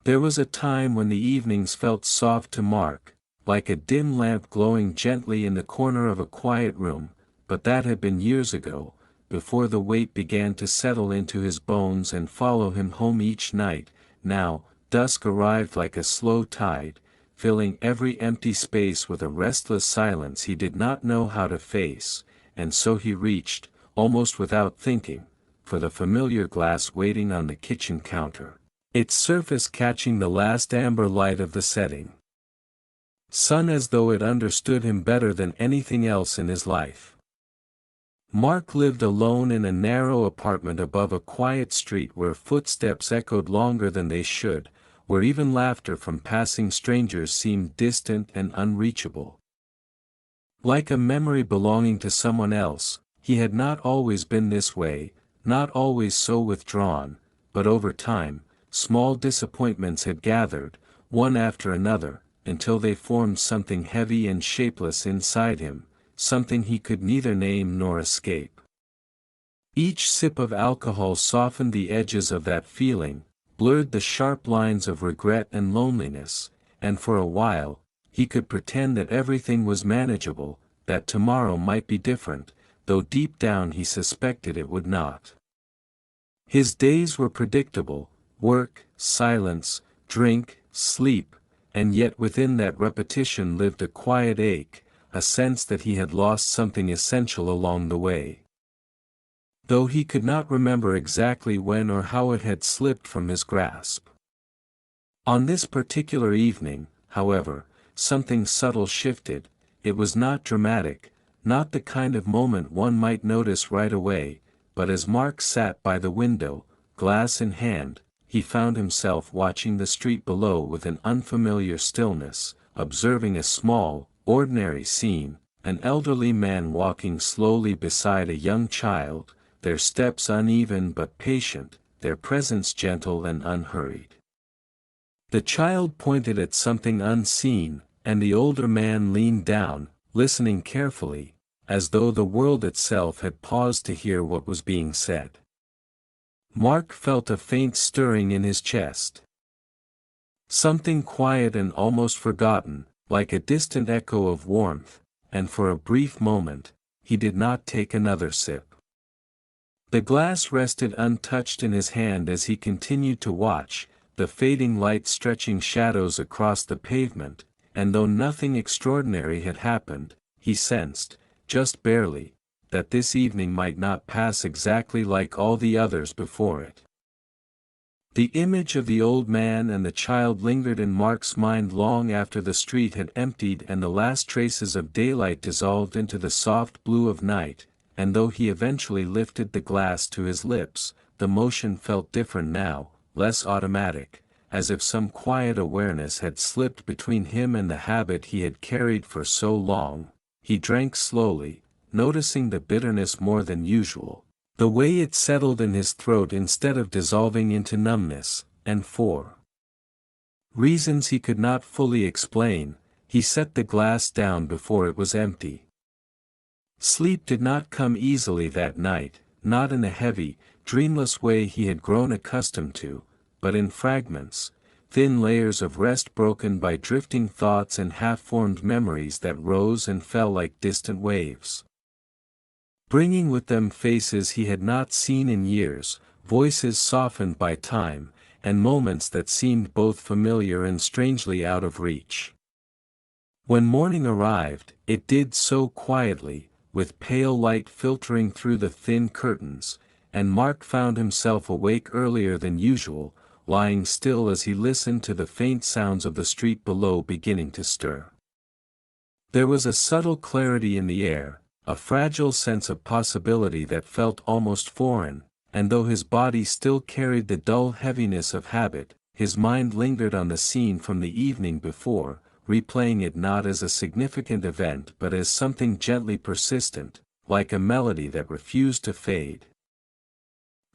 There was a time when the evenings felt soft to Mark, like a dim lamp glowing gently in the corner of a quiet room, but that had been years ago, before the weight began to settle into his bones and follow him home each night. Now, dusk arrived like a slow tide, filling every empty space with a restless silence he did not know how to face, and so he reached, almost without thinking, for the familiar glass waiting on the kitchen counter, its surface catching the last amber light of the setting sun as though it understood him better than anything else in his life. Mark lived alone in a narrow apartment above a quiet street where footsteps echoed longer than they should, where even laughter from passing strangers seemed distant and unreachable. Like a memory belonging to someone else, he had not always been this way, not always so withdrawn, but over time, small disappointments had gathered, one after another, until they formed something heavy and shapeless inside him, something he could neither name nor escape. Each sip of alcohol softened the edges of that feeling, blurred the sharp lines of regret and loneliness, and for a while, he could pretend that everything was manageable, that tomorrow might be different, though deep down he suspected it would not. His days were predictable: work, silence, drink, sleep, and yet within that repetition lived a quiet ache, a sense that he had lost something essential along the way. Though he could not remember exactly when or how it had slipped from his grasp. On this particular evening, however, something subtle shifted. It was not dramatic, not the kind of moment one might notice right away, but as Mark sat by the window, glass in hand, he found himself watching the street below with an unfamiliar stillness, observing a small, ordinary scene: an elderly man walking slowly beside a young child, their steps uneven but patient, their presence gentle and unhurried. The child pointed at something unseen, and the older man leaned down, listening carefully, as though the world itself had paused to hear what was being said. Mark felt a faint stirring in his chest. Something quiet and almost forgotten, like a distant echo of warmth, and for a brief moment, he did not take another sip. The glass rested untouched in his hand as he continued to watch, the fading light stretching shadows across the pavement, and though nothing extraordinary had happened, he sensed, just barely, that this evening might not pass exactly like all the others before it. The image of the old man and the child lingered in Mark's mind long after the street had emptied and the last traces of daylight dissolved into the soft blue of night, and though he eventually lifted the glass to his lips, the motion felt different now, less automatic, as if some quiet awareness had slipped between him and the habit he had carried for so long. He drank slowly, noticing the bitterness more than usual, the way it settled in his throat instead of dissolving into numbness, and for reasons he could not fully explain, he set the glass down before it was empty. Sleep did not come easily that night, not in the heavy, dreamless way he had grown accustomed to, but in fragments, thin layers of rest broken by drifting thoughts and half-formed memories that rose and fell like distant waves, bringing with them faces he had not seen in years, voices softened by time, and moments that seemed both familiar and strangely out of reach. When morning arrived, it did so quietly, with pale light filtering through the thin curtains, and Mark found himself awake earlier than usual, lying still as he listened to the faint sounds of the street below beginning to stir. There was a subtle clarity in the air, a fragile sense of possibility that felt almost foreign, and though his body still carried the dull heaviness of habit, his mind lingered on the scene from the evening before, replaying it not as a significant event but as something gently persistent, like a melody that refused to fade.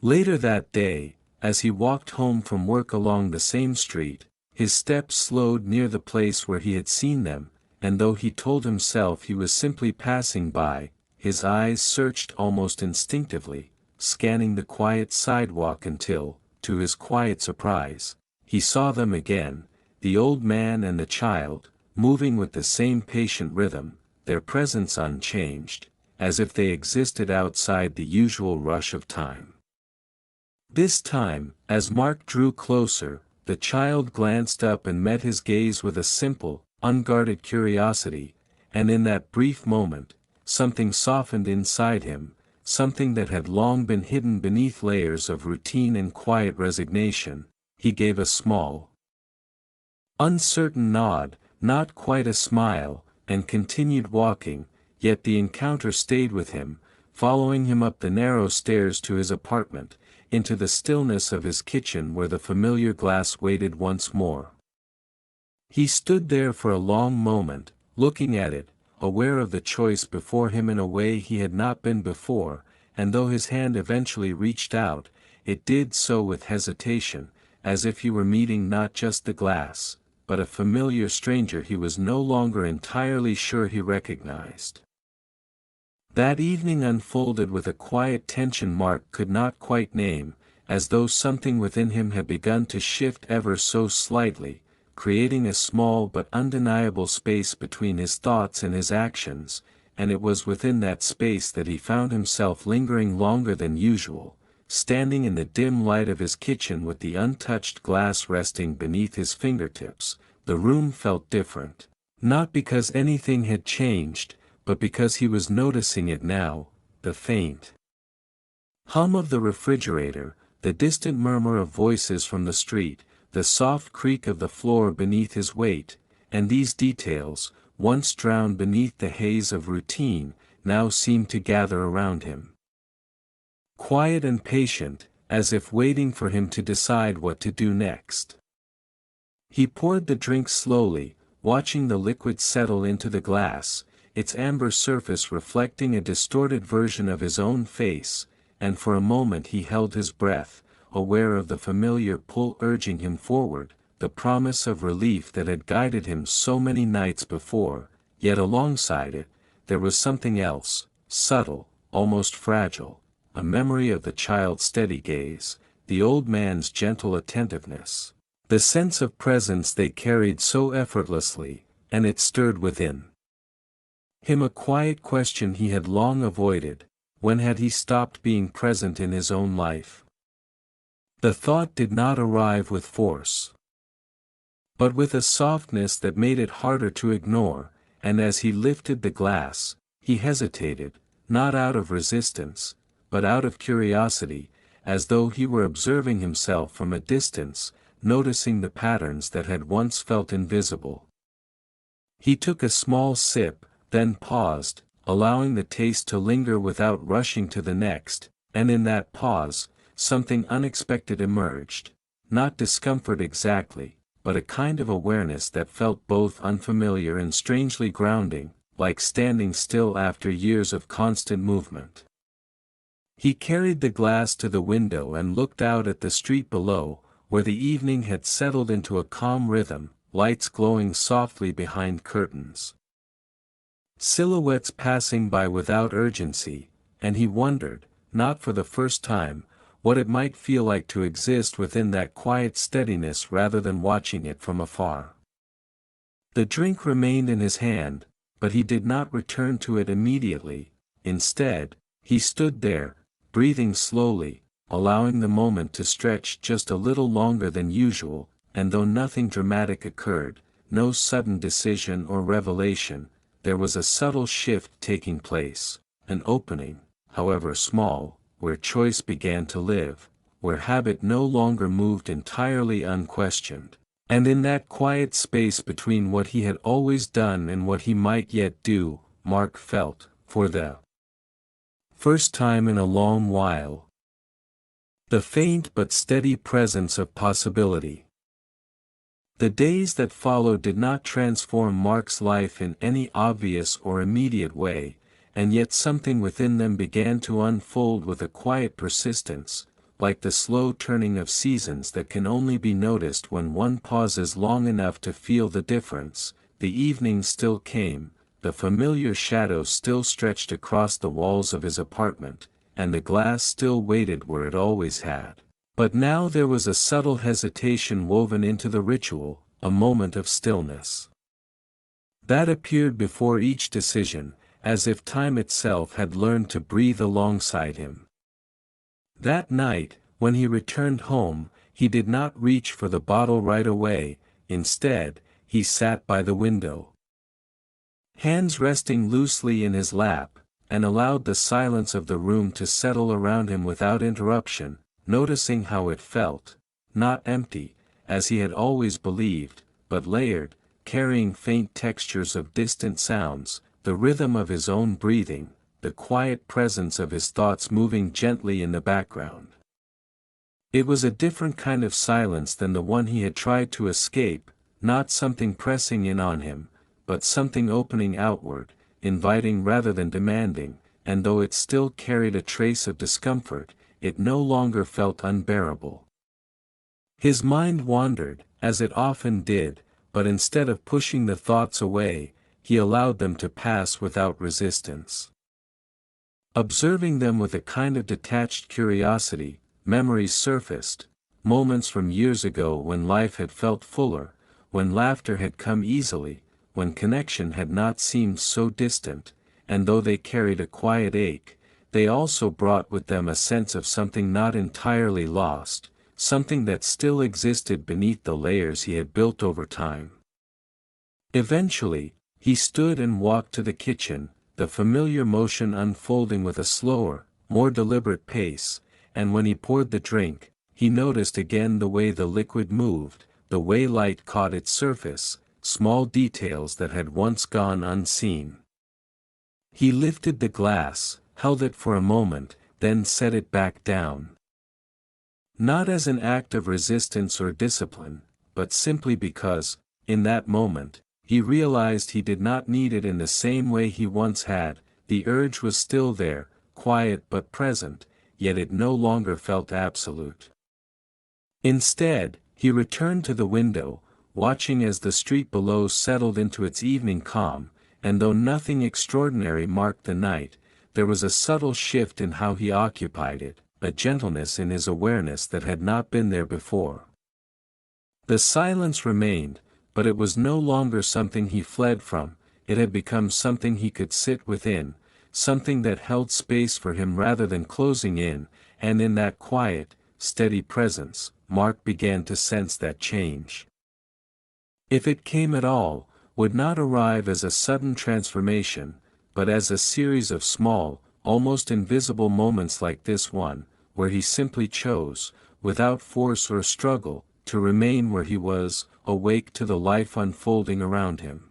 Later that day, as he walked home from work along the same street, his steps slowed near the place where he had seen them, and though he told himself he was simply passing by, his eyes searched almost instinctively, scanning the quiet sidewalk until, to his quiet surprise, he saw them again, the old man and the child, moving with the same patient rhythm, their presence unchanged, as if they existed outside the usual rush of time. This time, as Mark drew closer, the child glanced up and met his gaze with a simple, unguarded curiosity, and in that brief moment, something softened inside him, something that had long been hidden beneath layers of routine and quiet resignation. He gave a small, uncertain nod, not quite a smile, and continued walking, yet the encounter stayed with him, following him up the narrow stairs to his apartment, into the stillness of his kitchen where the familiar glass waited once more. He stood there for a long moment, looking at it, aware of the choice before him in a way he had not been before, and though his hand eventually reached out, it did so with hesitation, as if he were meeting not just the glass, but a familiar stranger he was no longer entirely sure he recognized. That evening unfolded with a quiet tension Mark could not quite name, as though something within him had begun to shift ever so slightly, creating a small but undeniable space between his thoughts and his actions, and it was within that space that he found himself lingering longer than usual, standing in the dim light of his kitchen with the untouched glass resting beneath his fingertips. The room felt different. Not because anything had changed, but because he was noticing it now, the faint hum of the refrigerator, the distant murmur of voices from the street, the soft creak of the floor beneath his weight, and these details, once drowned beneath the haze of routine, now seemed to gather around him. Quiet and patient, as if waiting for him to decide what to do next. He poured the drink slowly, watching the liquid settle into the glass, its amber surface reflecting a distorted version of his own face, and for a moment he held his breath, aware of the familiar pull urging him forward, the promise of relief that had guided him so many nights before, yet alongside it, there was something else, subtle, almost fragile, a memory of the child's steady gaze, the old man's gentle attentiveness, the sense of presence they carried so effortlessly, and it stirred within him a quiet question he had long avoided: when had he stopped being present in his own life? The thought did not arrive with force, but with a softness that made it harder to ignore, and as he lifted the glass, he hesitated, not out of resistance, but out of curiosity, as though he were observing himself from a distance, noticing the patterns that had once felt invisible. He took a small sip, then paused, allowing the taste to linger without rushing to the next, and in that pause, something unexpected emerged, not discomfort exactly, but a kind of awareness that felt both unfamiliar and strangely grounding, like standing still after years of constant movement. He carried the glass to the window and looked out at the street below, where the evening had settled into a calm rhythm, lights glowing softly behind curtains, silhouettes passing by without urgency, and he wondered, not for the first time, what it might feel like to exist within that quiet steadiness rather than watching it from afar. The drink remained in his hand, but he did not return to it immediately. Instead, he stood there, breathing slowly, allowing the moment to stretch just a little longer than usual, and though nothing dramatic occurred, no sudden decision or revelation, there was a subtle shift taking place, an opening, however small, where choice began to live, where habit no longer moved entirely unquestioned. And in that quiet space between what he had always done and what he might yet do, Mark felt, for the first time in a long while, the faint but steady presence of possibility. The days that followed did not transform Mark's life in any obvious or immediate way, and yet something within them began to unfold with a quiet persistence, like the slow turning of seasons that can only be noticed when one pauses long enough to feel the difference. The evening still came, the familiar shadow still stretched across the walls of his apartment, and the glass still waited where it always had. But now there was a subtle hesitation woven into the ritual, a moment of stillness that appeared before each decision, as if time itself had learned to breathe alongside him. That night, when he returned home, he did not reach for the bottle right away. Instead, he sat by the window, hands resting loosely in his lap, and allowed the silence of the room to settle around him without interruption, noticing how it felt, not empty, as he had always believed, but layered, carrying faint textures of distant sounds, the rhythm of his own breathing, the quiet presence of his thoughts moving gently in the background. It was a different kind of silence than the one he had tried to escape, not something pressing in on him, but something opening outward, inviting rather than demanding, and though it still carried a trace of discomfort, it no longer felt unbearable. His mind wandered, as it often did, but instead of pushing the thoughts away, he allowed them to pass without resistance. Observing them with a kind of detached curiosity, memories surfaced, moments from years ago when life had felt fuller, when laughter had come easily, when connection had not seemed so distant, and though they carried a quiet ache, they also brought with them a sense of something not entirely lost, something that still existed beneath the layers he had built over time. Eventually, he stood and walked to the kitchen, the familiar motion unfolding with a slower, more deliberate pace, and when he poured the drink, he noticed again the way the liquid moved, the way light caught its surface, small details that had once gone unseen. He lifted the glass, held it for a moment, then set it back down. Not as an act of resistance or discipline, but simply because, in that moment, he realized he did not need it in the same way he once had. The urge was still there, quiet but present, yet it no longer felt absolute. Instead, he returned to the window, watching as the street below settled into its evening calm, and though nothing extraordinary marked the night, there was a subtle shift in how he occupied it, a gentleness in his awareness that had not been there before. The silence remained, but it was no longer something he fled from, it had become something he could sit within, something that held space for him rather than closing in, and in that quiet, steady presence, Mark began to sense that change. If it came at all, would not arrive as a sudden transformation, but as a series of small, almost invisible moments like this one, where he simply chose, without force or struggle, to remain where he was, awake to the life unfolding around him.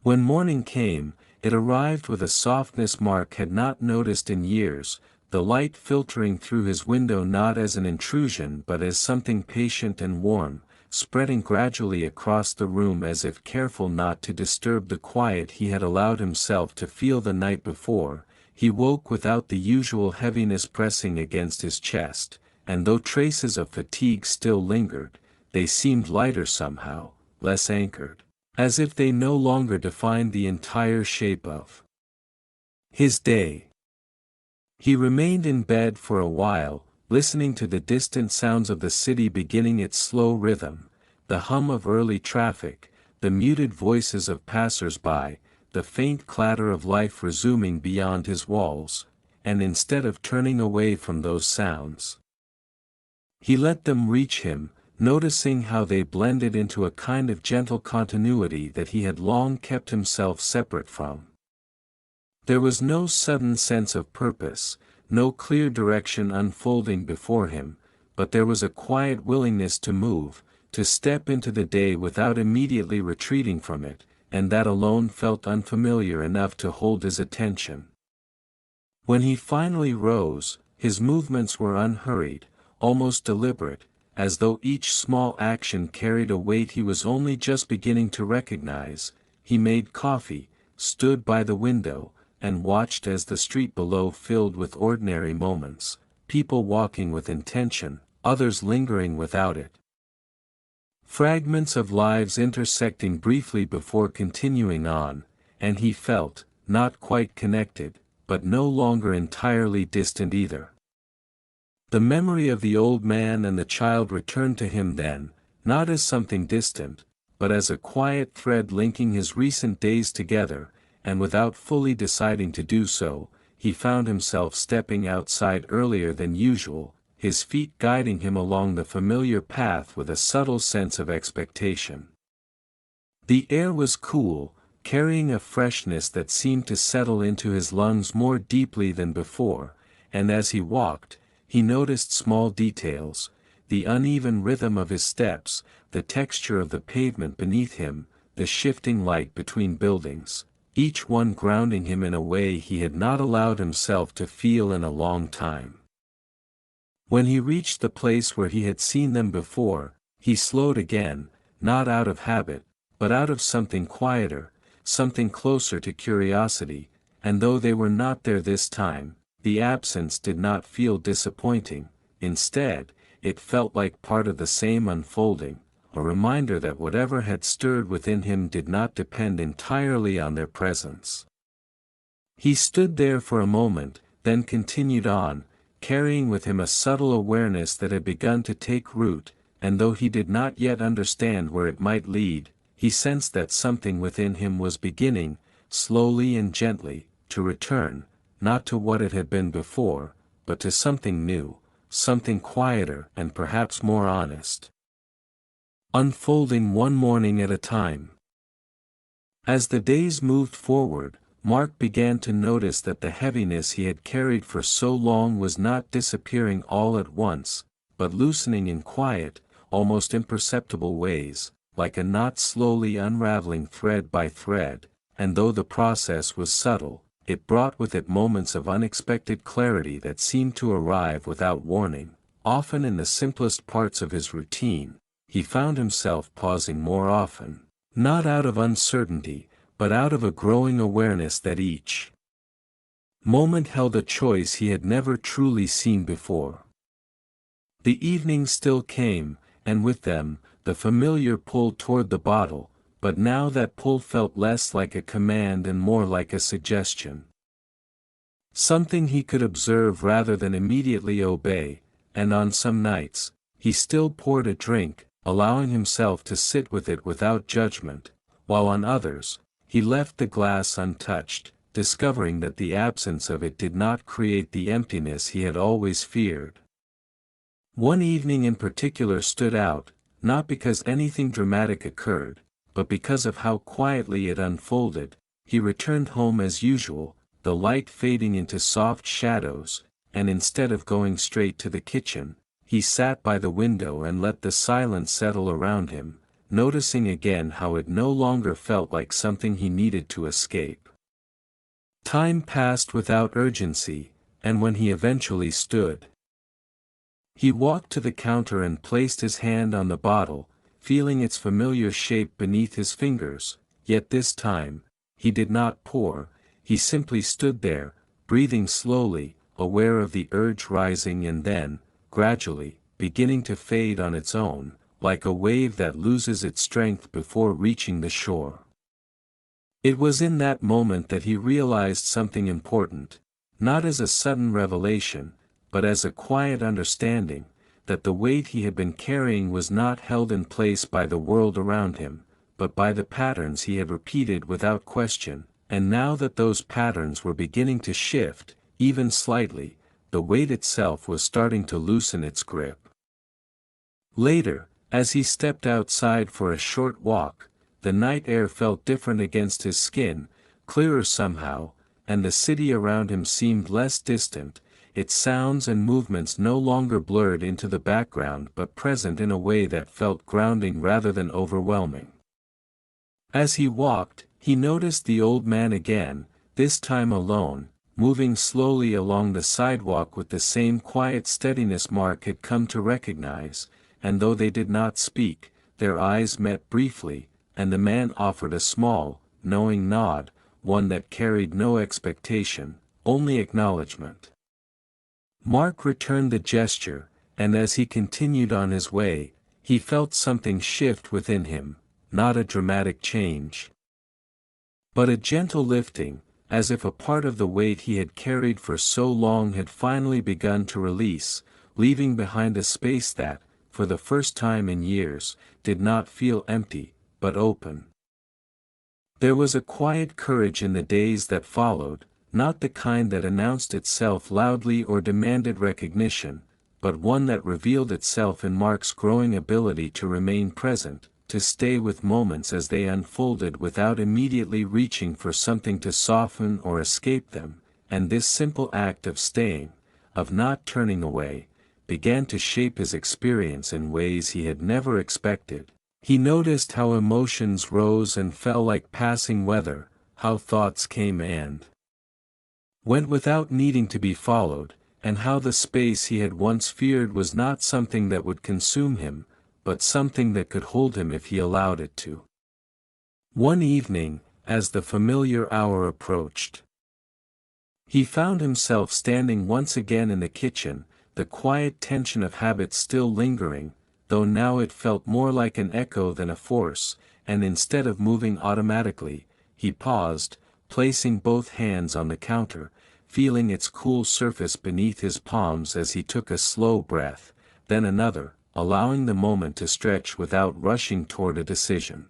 When morning came, it arrived with a softness Mark had not noticed in years, the light filtering through his window not as an intrusion but as something patient and warm, spreading gradually across the room as if careful not to disturb the quiet he had allowed himself to feel the night before. He woke without the usual heaviness pressing against his chest, and though traces of fatigue still lingered, they seemed lighter somehow, less anchored, as if they no longer defined the entire shape of his day. He remained in bed for a while, listening to the distant sounds of the city beginning its slow rhythm, the hum of early traffic, the muted voices of passers-by, the faint clatter of life resuming beyond his walls, and instead of turning away from those sounds, he let them reach him, noticing how they blended into a kind of gentle continuity that he had long kept himself separate from. There was no sudden sense of purpose, no clear direction unfolding before him, but there was a quiet willingness to move, to step into the day without immediately retreating from it, and that alone felt unfamiliar enough to hold his attention. When he finally rose, his movements were unhurried, almost deliberate, as though each small action carried a weight he was only just beginning to recognize. He made coffee, stood by the window, and watched as the street below filled with ordinary moments, people walking with intention, others lingering without it. Fragments of lives intersecting briefly before continuing on, and he felt, not quite connected, but no longer entirely distant either. The memory of the old man and the child returned to him then, not as something distant, but as a quiet thread linking his recent days together, and without fully deciding to do so, he found himself stepping outside earlier than usual, his feet guiding him along the familiar path with a subtle sense of expectation. The air was cool, carrying a freshness that seemed to settle into his lungs more deeply than before, and as he walked, he noticed small details, the uneven rhythm of his steps, the texture of the pavement beneath him, the shifting light between buildings, each one grounding him in a way he had not allowed himself to feel in a long time. When he reached the place where he had seen them before, he slowed again, not out of habit, but out of something quieter, something closer to curiosity, and though they were not there this time, the absence did not feel disappointing. Instead, it felt like part of the same unfolding, a reminder that whatever had stirred within him did not depend entirely on their presence. He stood there for a moment, then continued on, carrying with him a subtle awareness that had begun to take root, and though he did not yet understand where it might lead, he sensed that something within him was beginning, slowly and gently, to return, not to what it had been before, but to something new, something quieter and perhaps more honest. Unfolding one morning at a time. As the days moved forward, Mark began to notice that the heaviness he had carried for so long was not disappearing all at once, but loosening in quiet, almost imperceptible ways, like a knot slowly unraveling thread by thread, and though the process was subtle, it brought with it moments of unexpected clarity that seemed to arrive without warning. Often in the simplest parts of his routine, he found himself pausing more often, not out of uncertainty, but out of a growing awareness that each moment held a choice he had never truly seen before. The evenings still came, and with them, the familiar pull toward the bottle, but now that pull felt less like a command and more like a suggestion. Something he could observe rather than immediately obey, and on some nights, he still poured a drink, allowing himself to sit with it without judgment, while on others, he left the glass untouched, discovering that the absence of it did not create the emptiness he had always feared. One evening in particular stood out, not because anything dramatic occurred, but because of how quietly it unfolded. He returned home as usual, the light fading into soft shadows, and instead of going straight to the kitchen, he sat by the window and let the silence settle around him, noticing again how it no longer felt like something he needed to escape. Time passed without urgency, and when he eventually stood, he walked to the counter and placed his hand on the bottle, feeling its familiar shape beneath his fingers, yet this time, he did not pour, he simply stood there, breathing slowly, aware of the urge rising and then, gradually, beginning to fade on its own, like a wave that loses its strength before reaching the shore. It was in that moment that he realized something important, not as a sudden revelation, but as a quiet understanding, that the weight he had been carrying was not held in place by the world around him, but by the patterns he had repeated without question, and now that those patterns were beginning to shift, even slightly, the weight itself was starting to loosen its grip. Later, as he stepped outside for a short walk, the night air felt different against his skin, clearer somehow, and the city around him seemed less distant, its sounds and movements no longer blurred into the background but present in a way that felt grounding rather than overwhelming. As he walked, he noticed the old man again, this time alone, moving slowly along the sidewalk with the same quiet steadiness Mark had come to recognize, and though they did not speak, their eyes met briefly, and the man offered a small, knowing nod, one that carried no expectation, only acknowledgement. Mark returned the gesture, and as he continued on his way, he felt something shift within him, not a dramatic change, but a gentle lifting, as if a part of the weight he had carried for so long had finally begun to release, leaving behind a space that, for the first time in years, did not feel empty, but open. There was a quiet courage in the days that followed, not the kind that announced itself loudly or demanded recognition, but one that revealed itself in Mark's growing ability to remain present, to stay with moments as they unfolded without immediately reaching for something to soften or escape them, and this simple act of staying, of not turning away, began to shape his experience in ways he had never expected. He noticed how emotions rose and fell like passing weather, how thoughts came and went without needing to be followed, and how the space he had once feared was not something that would consume him, but something that could hold him if he allowed it to. One evening, as the familiar hour approached, he found himself standing once again in the kitchen, the quiet tension of habit still lingering, though now it felt more like an echo than a force, and instead of moving automatically, he paused, placing both hands on the counter, feeling its cool surface beneath his palms as he took a slow breath, then another, allowing the moment to stretch without rushing toward a decision.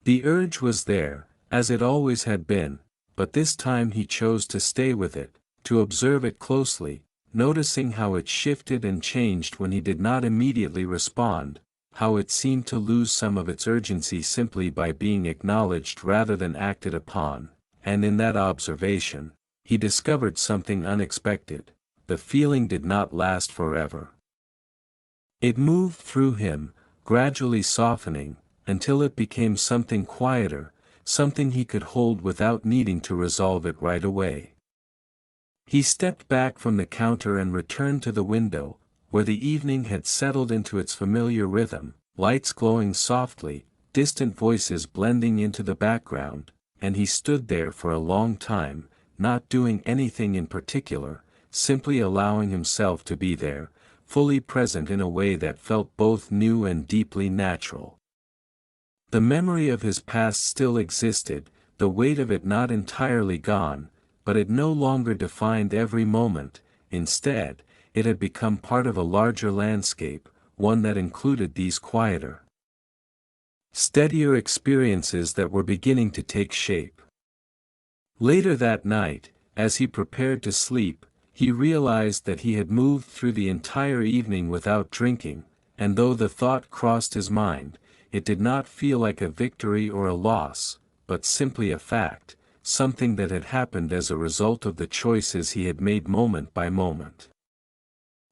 The urge was there, as it always had been, but this time he chose to stay with it, to observe it closely, noticing how it shifted and changed when he did not immediately respond, how it seemed to lose some of its urgency simply by being acknowledged rather than acted upon, and in that observation, he discovered something unexpected. The feeling did not last forever. It moved through him, gradually softening, until it became something quieter, something he could hold without needing to resolve it right away. He stepped back from the counter and returned to the window, where the evening had settled into its familiar rhythm, lights glowing softly, distant voices blending into the background, and he stood there for a long time, not doing anything in particular, simply allowing himself to be there, fully present in a way that felt both new and deeply natural. The memory of his past still existed, the weight of it not entirely gone, but it no longer defined every moment. Instead, it had become part of a larger landscape, one that included these quieter, steadier experiences that were beginning to take shape. Later that night, as he prepared to sleep, he realized that he had moved through the entire evening without drinking, and though the thought crossed his mind, it did not feel like a victory or a loss, but simply a fact, something that had happened as a result of the choices he had made moment by moment.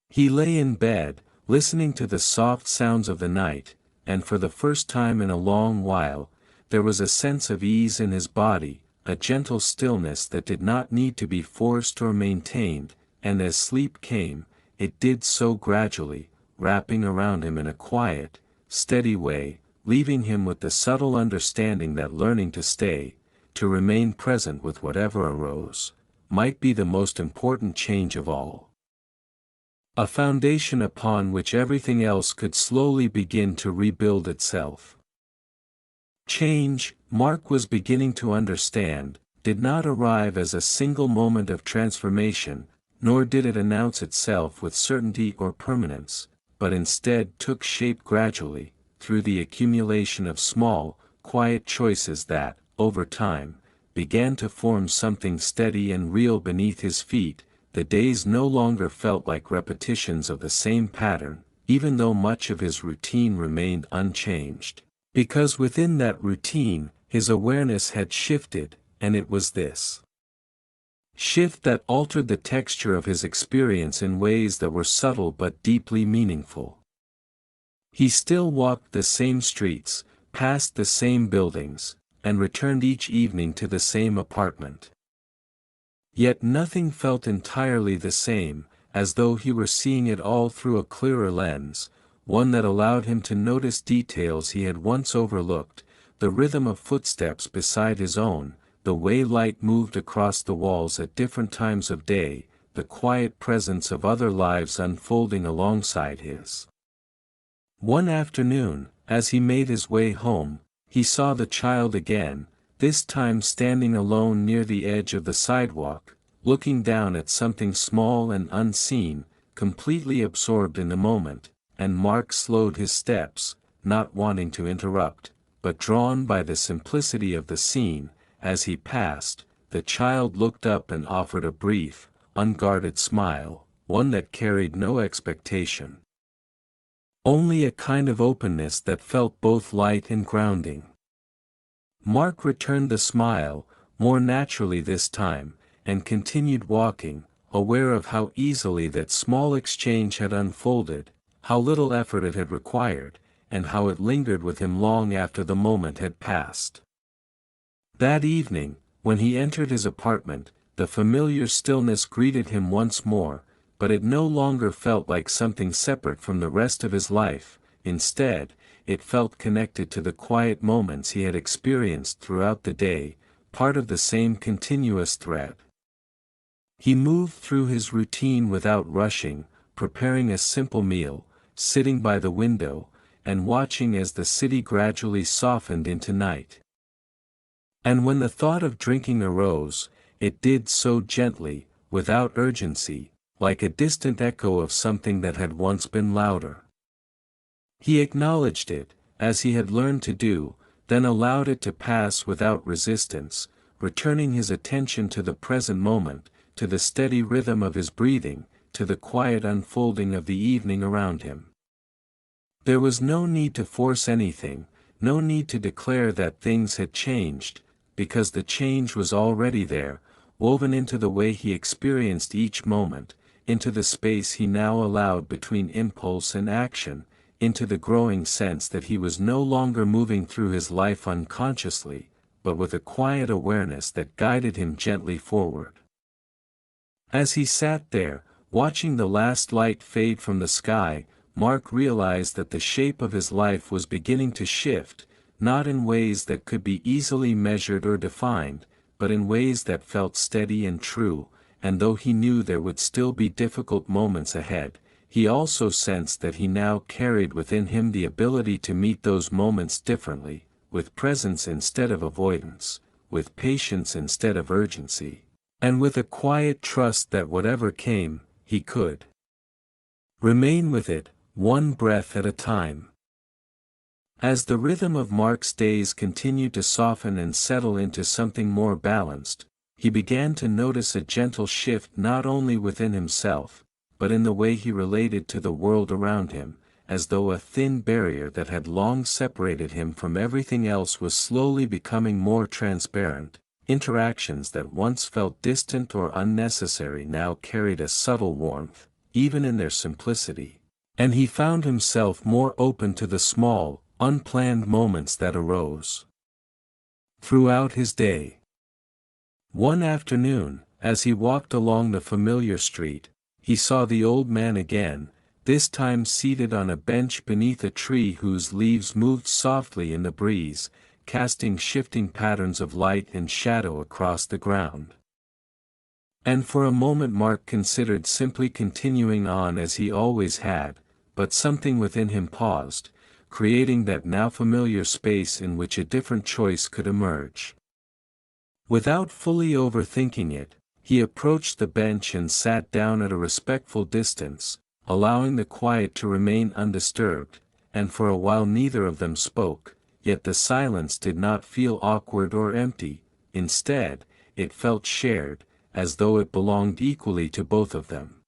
He lay in bed, listening to the soft sounds of the night, and for the first time in a long while, there was a sense of ease in his body, a gentle stillness that did not need to be forced or maintained, and as sleep came, it did so gradually, wrapping around him in a quiet, steady way, leaving him with the subtle understanding that learning to stay, to remain present with whatever arose, might be the most important change of all. A foundation upon which everything else could slowly begin to rebuild itself. Change, Mark was beginning to understand, did not arrive as a single moment of transformation, nor did it announce itself with certainty or permanence, but instead took shape gradually, through the accumulation of small, quiet choices that, over time, began to form something steady and real beneath his feet. The days no longer felt like repetitions of the same pattern, even though much of his routine remained unchanged. Because within that routine, his awareness had shifted, and it was this shift that altered the texture of his experience in ways that were subtle but deeply meaningful. He still walked the same streets, passed the same buildings, and returned each evening to the same apartment. Yet nothing felt entirely the same, as though he were seeing it all through a clearer lens, one that allowed him to notice details he had once overlooked, the rhythm of footsteps beside his own, the way light moved across the walls at different times of day, the quiet presence of other lives unfolding alongside his. One afternoon, as he made his way home, he saw the child again, this time standing alone near the edge of the sidewalk, looking down at something small and unseen, completely absorbed in the moment, and Mark slowed his steps, not wanting to interrupt, but drawn by the simplicity of the scene. As he passed, the child looked up and offered a brief, unguarded smile, one that carried no expectation. Only a kind of openness that felt both light and grounding. Mark returned the smile, more naturally this time, and continued walking, aware of how easily that small exchange had unfolded, how little effort it had required, and how it lingered with him long after the moment had passed. That evening, when he entered his apartment, the familiar stillness greeted him once more, but it no longer felt like something separate from the rest of his life. Instead, it felt connected to the quiet moments he had experienced throughout the day, part of the same continuous thread. He moved through his routine without rushing, preparing a simple meal, sitting by the window, and watching as the city gradually softened into night. And when the thought of drinking arose, it did so gently, without urgency, like a distant echo of something that had once been louder. He acknowledged it, as he had learned to do, then allowed it to pass without resistance, returning his attention to the present moment, to the steady rhythm of his breathing, to the quiet unfolding of the evening around him. There was no need to force anything, no need to declare that things had changed, because the change was already there, woven into the way he experienced each moment, into the space he now allowed between impulse and action, into the growing sense that he was no longer moving through his life unconsciously, but with a quiet awareness that guided him gently forward. As he sat there, watching the last light fade from the sky, Mark realized that the shape of his life was beginning to shift, not in ways that could be easily measured or defined, but in ways that felt steady and true, and though he knew there would still be difficult moments ahead, he also sensed that he now carried within him the ability to meet those moments differently, with presence instead of avoidance, with patience instead of urgency, and with a quiet trust that whatever came, he could remain with it, one breath at a time. As the rhythm of Mark's days continued to soften and settle into something more balanced, he began to notice a gentle shift not only within himself, but in the way he related to the world around him, as though a thin barrier that had long separated him from everything else was slowly becoming more transparent. Interactions that once felt distant or unnecessary now carried a subtle warmth, even in their simplicity, and he found himself more open to the small, unplanned moments that arose throughout his day. One afternoon, as he walked along the familiar street, he saw the old man again, this time seated on a bench beneath a tree whose leaves moved softly in the breeze, casting shifting patterns of light and shadow across the ground. And for a moment Mark considered simply continuing on as he always had, but something within him paused, creating that now familiar space in which a different choice could emerge. Without fully overthinking it, he approached the bench and sat down at a respectful distance, allowing the quiet to remain undisturbed, and for a while neither of them spoke, yet the silence did not feel awkward or empty. Instead, it felt shared, as though it belonged equally to both of them.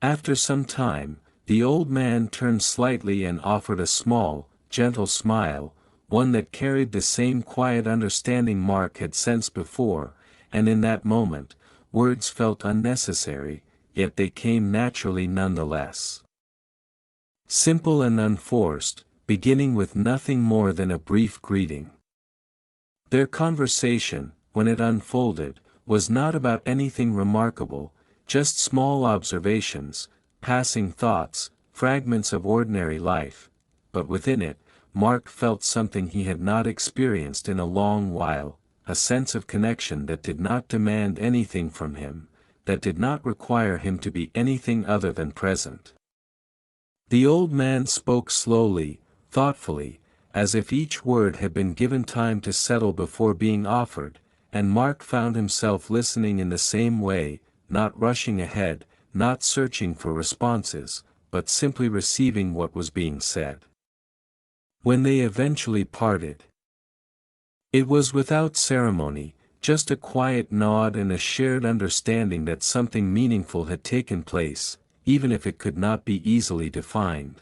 After some time, the old man turned slightly and offered a small, gentle smile, one that carried the same quiet understanding Mark had sensed before, and in that moment, words felt unnecessary, yet they came naturally nonetheless. Simple and unforced, beginning with nothing more than a brief greeting. Their conversation, when it unfolded, was not about anything remarkable, just small observations, passing thoughts, fragments of ordinary life, but within it, Mark felt something he had not experienced in a long while, a sense of connection that did not demand anything from him, that did not require him to be anything other than present. The old man spoke slowly, thoughtfully, as if each word had been given time to settle before being offered, and Mark found himself listening in the same way, not rushing ahead, not searching for responses, but simply receiving what was being said. When they eventually parted, it was without ceremony, just a quiet nod and a shared understanding that something meaningful had taken place, even if it could not be easily defined.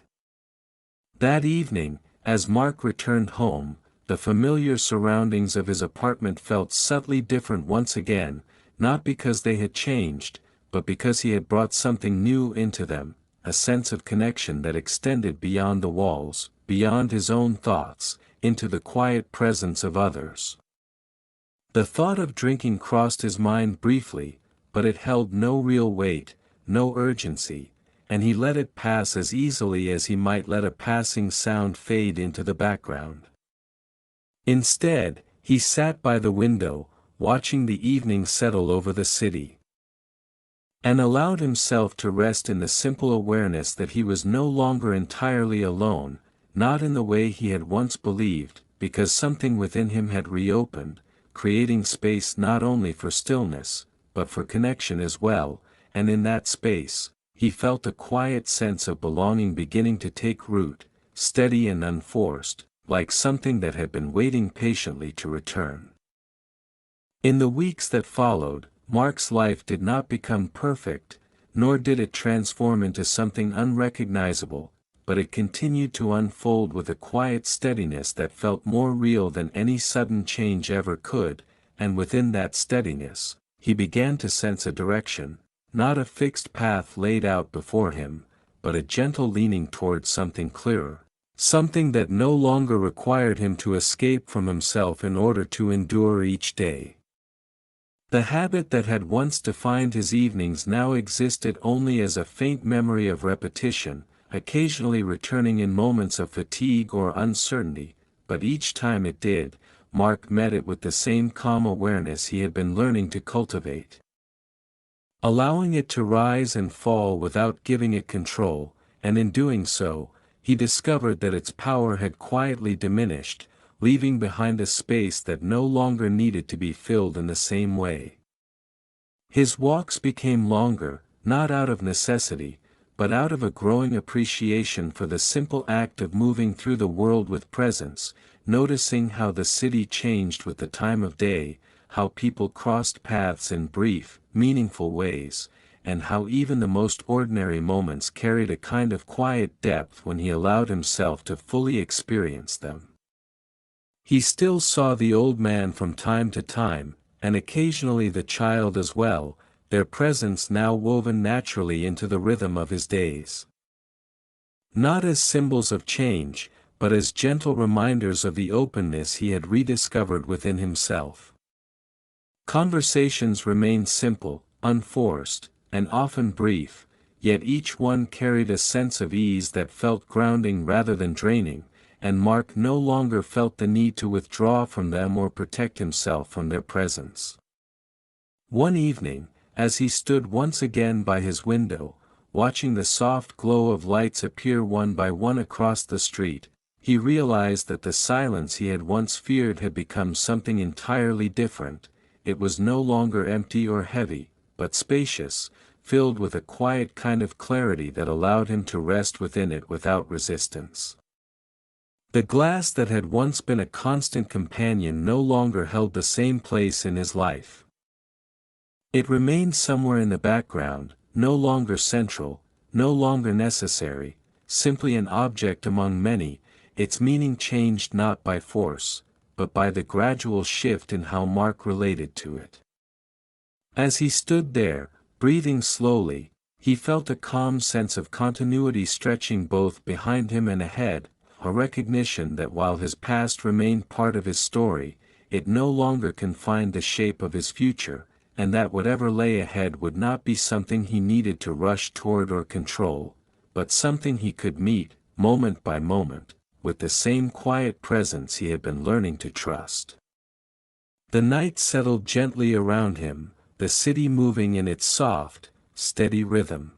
That evening, as Mark returned home, the familiar surroundings of his apartment felt subtly different once again, not because they had changed, but because he had brought something new into them, a sense of connection that extended beyond the walls, beyond his own thoughts, into the quiet presence of others. The thought of drinking crossed his mind briefly, but it held no real weight, no urgency, and he let it pass as easily as he might let a passing sound fade into the background. Instead, he sat by the window, watching the evening settle over the city, and allowed himself to rest in the simple awareness that he was no longer entirely alone, not in the way he had once believed, because something within him had reopened, creating space not only for stillness, but for connection as well, and in that space, he felt a quiet sense of belonging beginning to take root, steady and unforced, like something that had been waiting patiently to return. In the weeks that followed, Mark's life did not become perfect, nor did it transform into something unrecognizable, but it continued to unfold with a quiet steadiness that felt more real than any sudden change ever could, and within that steadiness, he began to sense a direction, not a fixed path laid out before him, but a gentle leaning towards something clearer, something that no longer required him to escape from himself in order to endure each day. The habit that had once defined his evenings now existed only as a faint memory of repetition, occasionally returning in moments of fatigue or uncertainty, but each time it did, Mark met it with the same calm awareness he had been learning to cultivate. Allowing it to rise and fall without giving it control, and in doing so, he discovered that its power had quietly diminished, leaving behind a space that no longer needed to be filled in the same way. His walks became longer, not out of necessity, but out of a growing appreciation for the simple act of moving through the world with presence, noticing how the city changed with the time of day, how people crossed paths in brief, meaningful ways, and how even the most ordinary moments carried a kind of quiet depth when he allowed himself to fully experience them. He still saw the old man from time to time, and occasionally the child as well, their presence now woven naturally into the rhythm of his days. Not as symbols of change, but as gentle reminders of the openness he had rediscovered within himself. Conversations remained simple, unforced, and often brief, yet each one carried a sense of ease that felt grounding rather than draining, and Mark no longer felt the need to withdraw from them or protect himself from their presence. One evening, as he stood once again by his window, watching the soft glow of lights appear one by one across the street, he realized that the silence he had once feared had become something entirely different. It was no longer empty or heavy, but spacious, filled with a quiet kind of clarity that allowed him to rest within it without resistance. The glass that had once been a constant companion no longer held the same place in his life. It remained somewhere in the background, no longer central, no longer necessary, simply an object among many. Its meaning changed not by force, but by the gradual shift in how Mark related to it. As he stood there, breathing slowly, he felt a calm sense of continuity stretching both behind him and ahead, a recognition that while his past remained part of his story, it no longer confined the shape of his future, and that whatever lay ahead would not be something he needed to rush toward or control, but something he could meet, moment by moment, with the same quiet presence he had been learning to trust. The night settled gently around him, the city moving in its soft, steady rhythm.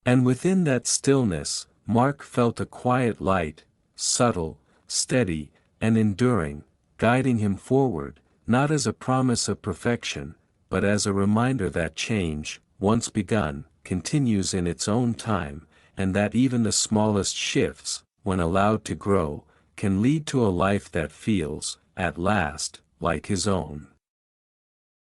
And within that stillness, Mark felt a quiet light, subtle, steady, and enduring, guiding him forward, not as a promise of perfection, but as a reminder that change, once begun, continues in its own time, and that even the smallest shifts, when allowed to grow, can lead to a life that feels, at last, like his own.